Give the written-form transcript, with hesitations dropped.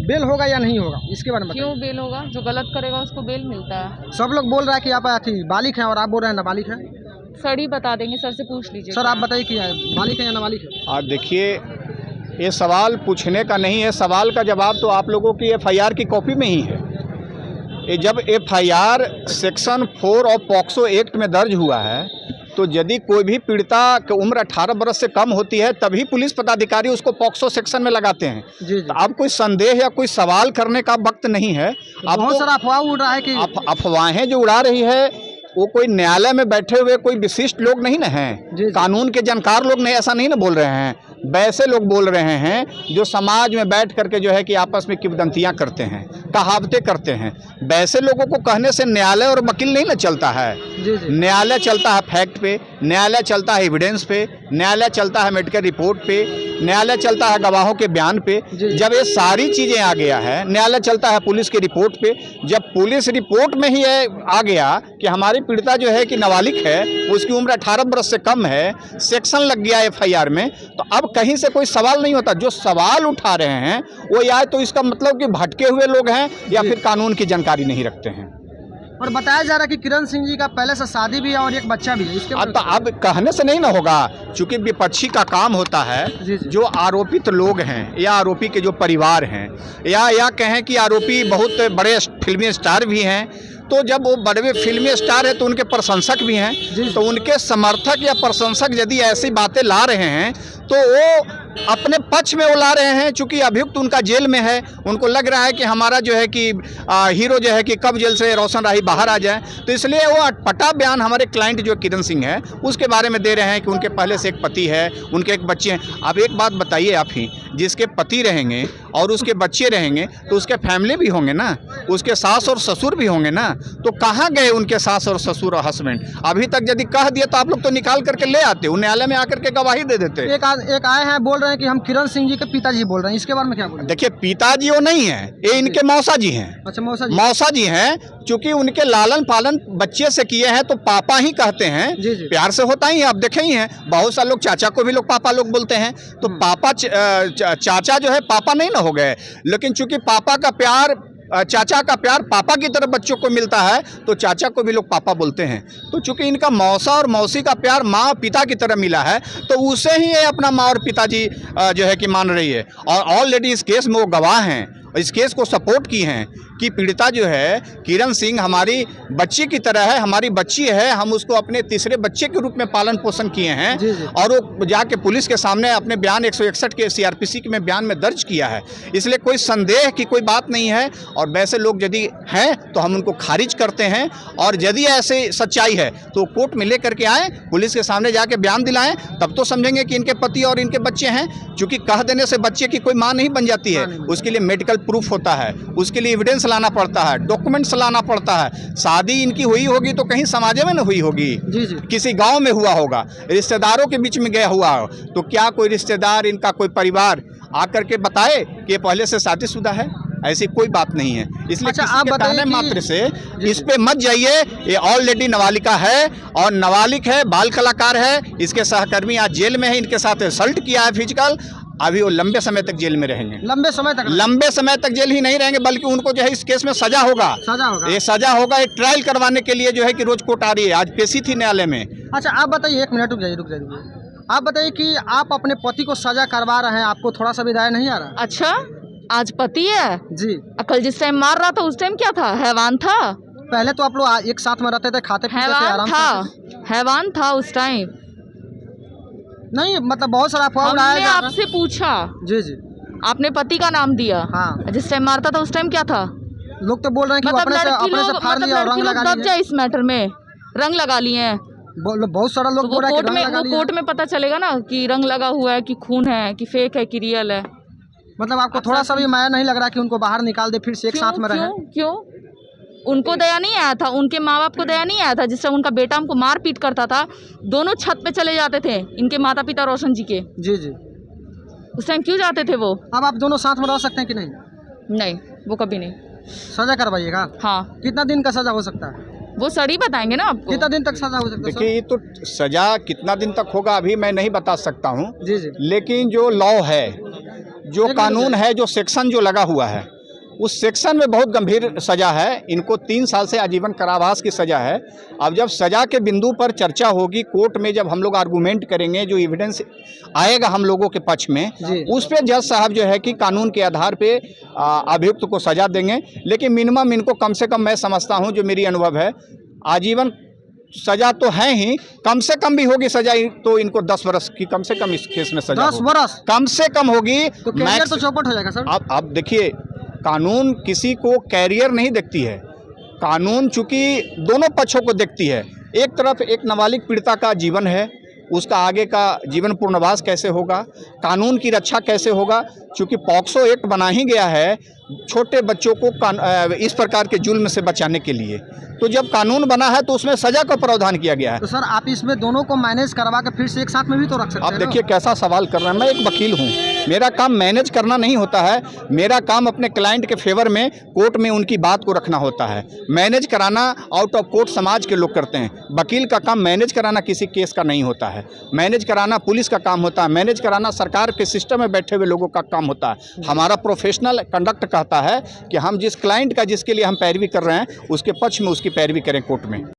Bell होगा या नहीं होगा, इसके बारे में क्यों बेल होगा? जो गलत करेगा उसको बेल मिलता है। सब लोग बोल रहा है कि आप बालिग हैं और आप बोल रहे हैं नाबालिग हैं। सर ही बता देंगे, सर से पूछ लीजिए। सर आप बताइए कि बालिग है या नाबालिग है? आप देखिए, ये सवाल पूछने का नहीं है, सवाल का जवाब तो आप लोगों की एफआईआर की कॉपी में ही है। ये जब एफआईआर सेक्शन 4 और पॉक्सो एक्ट में दर्ज हुआ है, तो यदि कोई भी पीड़िता की उम्र 18 वर्ष से कम होती है तभी पुलिस पदाधिकारी उसको पॉक्सो सेक्शन में लगाते हैं। जी। तो अब कोई संदेह या कोई सवाल करने का वक्त नहीं है। अब बहुत सारा अफवाह उड़ रहा है कि अफवाहें जो उड़ा रही है वो कोई न्यायालय में बैठे हुए कोई विशिष्ट लोग नहीं ना हैं, कानून के जानकार लोग नहीं, ऐसा नहीं ना बोल रहे हैं। वैसे लोग बोल रहे हैं जो समाज में बैठ करके जो है कि आपस में किंवदंतियां करते हैं, कहावतें करते हैं। वैसे लोगों को कहने से न्यायालय और वकील नहीं ना चलता है। न्यायालय चलता है फैक्ट पे, न्यायालय चलता है एविडेंस पे, न्यायालय चलता है मेडिकल रिपोर्ट पे, न्यायालय चलता है गवाहों के बयान पे। जब ये सारी चीज़ें आ गया है, न्यायालय चलता है पुलिस की रिपोर्ट पे। जब पुलिस रिपोर्ट में ही आ गया कि हमारी पीड़िता जो है कि नाबालिग है, उसकी उम्र 18 वर्ष से कम है, सेक्शन लग गया एफआईआर में, तो अब कहीं से कोई सवाल नहीं होता। जो सवाल उठा रहे हैं वो या तो इसका मतलब कि भटके हुए लोग हैं या फिर कानून की जानकारी नहीं रखते हैं। और बताया जा रहा है कि किरण सिंह जी का पहले से शादी भी है और एक बच्चा भी है। इसके अब कहने से नहीं ना होगा, चूंकि विपक्षी का काम होता है जो आरोपित लोग हैं या आरोपी के जो परिवार हैं या कहें कि आरोपी बहुत बड़े फिल्मी स्टार भी हैं, तो जब वो बड़े फिल्मी स्टार है तो उनके प्रशंसक भी हैं, तो उनके समर्थक या प्रशंसक यदि ऐसी बातें ला रहे हैं तो वो अपने पक्ष में वो ला रहे हैं। चूंकि अभियुक्त उनका जेल में है, उनको लग रहा है कि हमारा जो है कि हीरो जो है कि कब जेल से रोशन राही बाहर आ जाए, तो इसलिए वो अटपटा बयान हमारे क्लाइंट जो किरण सिंह है उसके बारे में दे रहे हैं कि उनके पहले से एक पति है, उनके एक बच्चे हैं। अब एक बात बताइए आप ही, जिसके पति रहेंगे और उसके बच्चे रहेंगे तो उसके फैमिली भी होंगे ना, उसके सास और ससुर भी होंगे ना, तो कहाँ गए उनके सास और ससुर और हस्बैंड? अभी तक यदि कह दिए तो आप लोग तो निकाल करके ले आते, न्यायालय में आकर के गवाही दे देते। एक आए हैं बोल रहे हैं कि हम किरण सिंह जी के पिताजी बोल रहे हैं, इसके बारे में क्या बोल रहे हैं? देखिए, पिताजी वो नहीं है, ये इनके मौसा जी हैं। अच्छा, मौसा जी हैं। चूंकि उनके लालन पालन बच्चे से किए हैं तो पापा ही कहते हैं। प्यार से होता ही है, आप देखे ही हैं, बहुत सारे लोग चाचा को भी लोग पापा लोग बोलते हैं, तो पापा चाचा जो है पापा नहीं ना हो गए। लेकिन चूंकि पापा का प्यार, चाचा का प्यार पापा की तरफ बच्चों को मिलता है तो चाचा को भी लोग पापा बोलते हैं। तो चूंकि इनका मौसा और मौसी का प्यार माँ पिता की तरह मिला है तो उसे ही ये अपना माँ और पिताजी जो है कि मान रही है। और ऑलरेडी इस केस में वो गवाह हैं, इस केस को सपोर्ट की हैं कि पीड़िता जो है किरण सिंह हमारी बच्ची की तरह है, हमारी बच्ची है, हम उसको अपने तीसरे बच्चे के रूप में पालन पोषण किए हैं। और वो जाके पुलिस के सामने अपने बयान 161 के सीआरपीसी में बयान में दर्ज किया है। इसलिए कोई संदेह की कोई बात नहीं है। और वैसे लोग यदि हैं तो हम उनको खारिज करते हैं, और यदि ऐसे सच्चाई है तो कोर्ट में ले करके आएँ, पुलिस के सामने जाके बयान दिलाएं, तब तो समझेंगे कि इनके पति और इनके बच्चे हैं। चूँकि कह देने से बच्चे की कोई माँ नहीं बन जाती है, उसके लिए मेडिकल प्रूफ होता है, उसके लिए एविडेंस लाना पड़ता है, डॉक्यूमेंट्स लाना पड़ता है। शादी इनकी हुई होगी तो कहीं समाज में न हुई होगी, किसी गांव में हुआ होगा, रिश्तेदारों के बीच में गया हुआ हो, तो क्या कोई रिश्तेदार, इनका कोई परिवार आकर के बताए कि ये पहले से शादीशुदा है? ऐसी कोई बात नहीं है। इसलिए किसी के कहने मात्र से इस पे मत जाइए। ये ऑलरेडी नाबालिका है और नाबालिग है, बाल कलाकार है, इसके सहकर्मी आज जेल में है, इनके साथ असल्ट किया है फिजिकल। अभी वो लंबे समय तक जेल में रहेंगे, लंबे समय तक जेल ही नहीं रहेंगे, बल्कि उनको जो है इस केस में सजा होगा। ये सजा होगा। एक ट्रायल करवाने के लिए जो है कि रोज कोर्ट आ रही है, आज पेशी थी न्यायालय में। अच्छा, आप बताइए, एक मिनट रुक जाइए। आप बताइए कि आप अपने पति को सजा करवा रहे हैं, आपको थोड़ा सा भी दया नहीं आ रहा? अच्छा, आज पति है जी। कल जिस टाइम मार रहा था उस टाइम क्या था? हैवान था। पहले तो आप लोग एक साथ में रहते थे, खाते पीते थे, आराम से। हैवान था उस टाइम। नहीं, मतलब बहुत सारा अफवाह उड़ाया जा रहा है। आपसे पूछा। जी। आपने पति का नाम दिया। हाँ। जिस टाइम मारता था उस टाइम क्या था? लोग तो बोल रहे हैं कि अपने से फाड़ लिया और रंग लगा लिया। दब जाए इस मैटर में, रंग लगा लिए हैं। बहुत सारा लोग बोल रहे हैं कि रंग लगा लिया। कोर्ट में पता चलेगा ना कि रंग लगा हुआ है, कि खून है, कि फेक है, कि रियल है। मतलब आपको थोड़ा सा भी माया नहीं लग रहा कि उनको बाहर निकाल दे, फिर से एक साथ में रहे? क्यों? उनको दया नहीं आया था, उनके माँ बाप को दया नहीं आया था? जिस टाइम उनका बेटा हमको मार पीट करता था, दोनों छत पे चले जाते थे इनके माता पिता रोशन जी के। जी। उस टाइम क्यों जाते थे वो? अब आप दोनों साथ में रह सकते हैं कि नहीं? नहीं, वो कभी नहीं। सजा करवाइएगा? हाँ। कितना दिन का सजा हो सकता है? वो सर ही बताएंगे ना आपको। कितना दिन तक सजा हो सकता है? देखिए, ये तो सजा कितना दिन तक होगा अभी मैं नहीं बता सकता हूँ। जी। लेकिन जो लॉ है, जो कानून है, जो सेक्शन जो लगा हुआ है, उस सेक्शन में बहुत गंभीर सज़ा है। इनको 3 साल से आजीवन कारावास की सज़ा है। अब जब सज़ा के बिंदु पर चर्चा होगी कोर्ट में, जब हम लोग आर्गूमेंट करेंगे, जो एविडेंस आएगा हम लोगों के पक्ष में, उस पर जज साहब जो है कि कानून के आधार पे अभियुक्त को सज़ा देंगे। लेकिन मिनिमम इनको कम से कम, मैं समझता हूँ, जो मेरी अनुभव है, आजीवन सजा तो है ही, कम से कम भी होगी सजा तो इनको 10 वर्ष की कम से कम इस केस में सजा 10 वर्ष कम से कम होगी। तो कैरियर तो चौपट हो जाएगा सर। अब देखिए, कानून किसी को कैरियर नहीं देखती है। कानून चूंकि दोनों पक्षों को देखती है। एक तरफ एक नाबालिग पीड़िता का जीवन है, उसका आगे का जीवन पूर्णवास कैसे होगा, कानून की रक्षा कैसे होगा। चूँकि पॉक्सो एक्ट बना ही गया है छोटे बच्चों को इस प्रकार के जुल्म से बचाने के लिए, तो जब कानून बना है तो उसमें सजा का प्रावधान किया गया है। तो सर आप इसमें दोनों को मैनेज करवा के फिर से एक साथ में भी तो रख सकते हैं। आप देखिए कैसा सवाल कर रहे हैं। मैं एक वकील हूँ, मेरा काम मैनेज करना नहीं होता है। मेरा काम अपने क्लाइंट के फेवर में कोर्ट में उनकी बात को रखना होता है। मैनेज कराना आउट ऑफ कोर्ट समाज के लोग करते हैं। वकील का काम मैनेज कराना किसी केस का नहीं होता है। मैनेज कराना पुलिस का काम होता है। मैनेज कराना सरकार के सिस्टम में बैठे हुए लोगों का काम होता है। हमारा प्रोफेशनल कंडक्ट कहता है कि हम जिस क्लाइंट का, जिसके लिए हम पैरवी कर रहे हैं, उसके पक्ष में उसकी पैरवी करें कोर्ट में।